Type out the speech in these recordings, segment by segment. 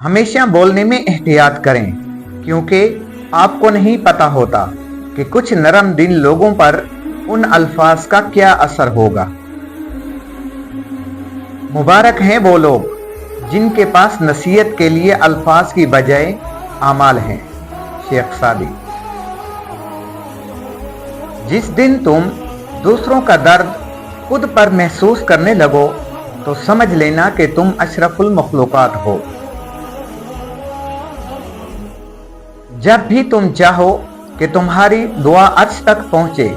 ہمیشہ بولنے میں احتیاط کریں کیونکہ آپ کو نہیں پتا ہوتا کہ کچھ نرم دل لوگوں پر ان الفاظ کا کیا اثر ہوگا۔ مبارک ہیں وہ لوگ جن کے پاس نصیحت کے لیے الفاظ کی بجائے اعمال ہیں۔ شیخ سعدی۔ جس دن تم دوسروں کا درد خود پر محسوس کرنے لگو تو سمجھ لینا کہ تم اشرف المخلوقات ہو۔ جب بھی تم چاہو کہ تمہاری دعا عرش تک پہنچے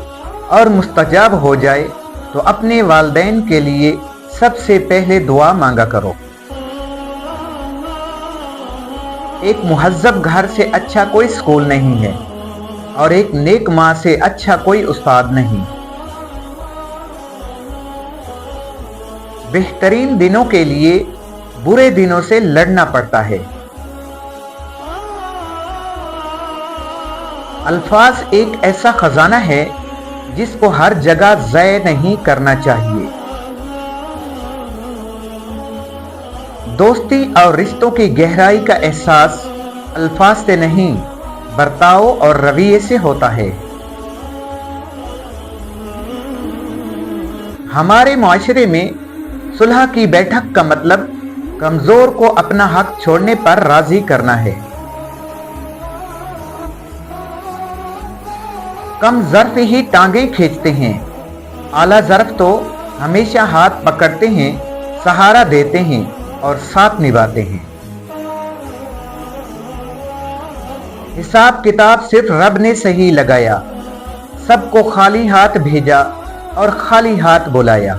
اور مستجاب ہو جائے تو اپنے والدین کے لیے سب سے پہلے دعا مانگا کرو۔ ایک مہذب گھر سے اچھا کوئی اسکول نہیں ہے اور ایک نیک ماں سے اچھا کوئی استاد نہیں۔ بہترین دنوں کے لیے برے دنوں سے لڑنا پڑتا ہے۔ الفاظ ایک ایسا خزانہ ہے جس کو ہر جگہ ضائع نہیں کرنا چاہیے۔ دوستی اور رشتوں کی گہرائی کا احساس الفاظ سے نہیں، برتاؤ اور رویے سے ہوتا ہے۔ ہمارے معاشرے میں صلح کی بیٹھک کا مطلب کمزور کو اپنا حق چھوڑنے پر راضی کرنا ہے۔ کم ظرف ہی ٹانگیں کھینچتے ہیں، اعلیٰ ظرف تو ہمیشہ ہاتھ پکڑتے ہیں، سہارا دیتے ہیں اور ساتھ نبھاتے ہیں۔ حساب کتاب صرف رب نے صحیح لگایا، سب کو خالی ہاتھ بھیجا اور خالی ہاتھ بلایا۔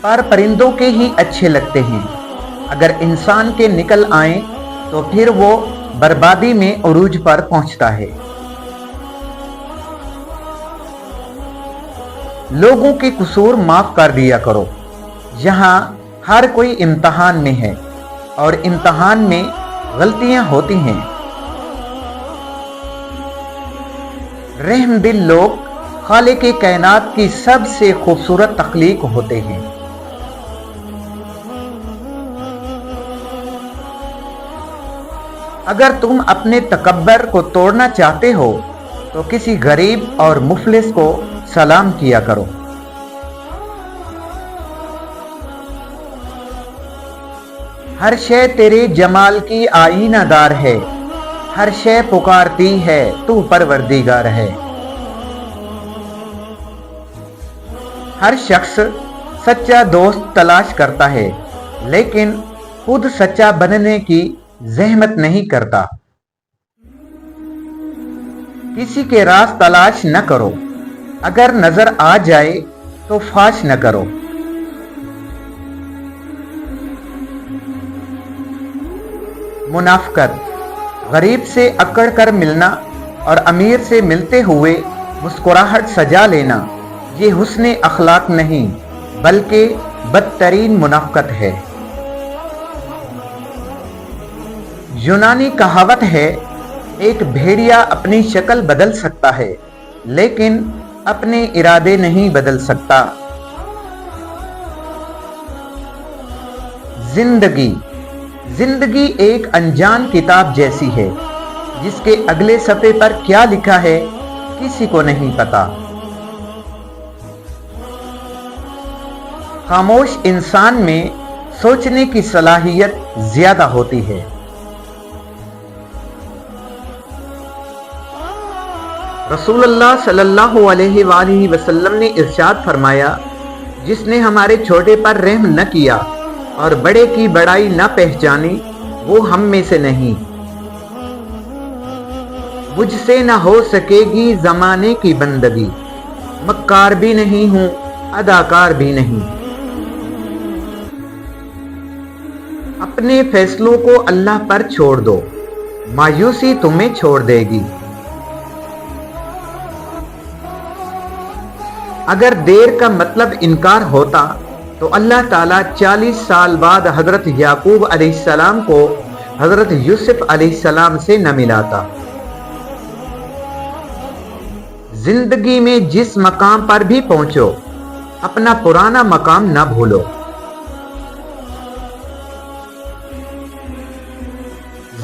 پر پرندوں کے ہی اچھے لگتے ہیں، اگر انسان کے نکل آئیں تو پھر وہ بربادی میں عروج پر پہنچتا ہے۔ لوگوں کے قصور معاف کر دیا کرو، یہاں ہر کوئی امتحان میں ہے اور امتحان میں غلطیاں ہوتی ہیں۔ رحم دل لوگ خالق کائنات کی سب سے خوبصورت تخلیق ہوتے ہیں۔ اگر تم اپنے تکبر کو توڑنا چاہتے ہو تو کسی غریب اور مفلس کو سلام کیا کرو۔ ہر شے تیرے جمال کی آئینہ دار ہے، ہر شے پکارتی ہے تو پروردگار ہے۔ ہر شخص سچا دوست تلاش کرتا ہے لیکن خود سچا بننے کی زحمت نہیں کرتا۔ کسی کے راز تلاش نہ کرو، اگر نظر آ جائے تو فاش نہ کرو۔ منافقت، غریب سے اکڑ کر ملنا اور امیر سے ملتے ہوئے مسکراہٹ سجا لینا، یہ حسن اخلاق نہیں بلکہ بدترین منافقت ہے۔ یونانی کہاوت ہے، ایک بھیڑیا اپنی شکل بدل سکتا ہے لیکن اپنے ارادے نہیں بدل سکتا۔ زندگی ایک انجان کتاب جیسی ہے جس کے اگلے صفحے پر کیا لکھا ہے کسی کو نہیں پتا۔ خاموش انسان میں سوچنے کی صلاحیت زیادہ ہوتی ہے۔ رسول اللہ صلی اللہ علیہ وآلہ وسلم نے ارشاد فرمایا، جس نے ہمارے چھوٹے پر رحم نہ کیا اور بڑے کی بڑائی نہ پہچانی وہ ہم میں سے نہیں۔ مجھ سے نہ ہو سکے گی زمانے کی بندگی، مکار بھی نہیں ہوں اداکار بھی نہیں۔ اپنے فیصلوں کو اللہ پر چھوڑ دو، مایوسی تمہیں چھوڑ دے گی۔ اگر دیر کا مطلب انکار ہوتا تو اللہ تعالیٰ 40 سال بعد حضرت یعقوب علیہ السلام کو حضرت یوسف علیہ السلام سے نہ ملاتا۔ زندگی میں جس مقام پر بھی پہنچو اپنا پرانا مقام نہ بھولو۔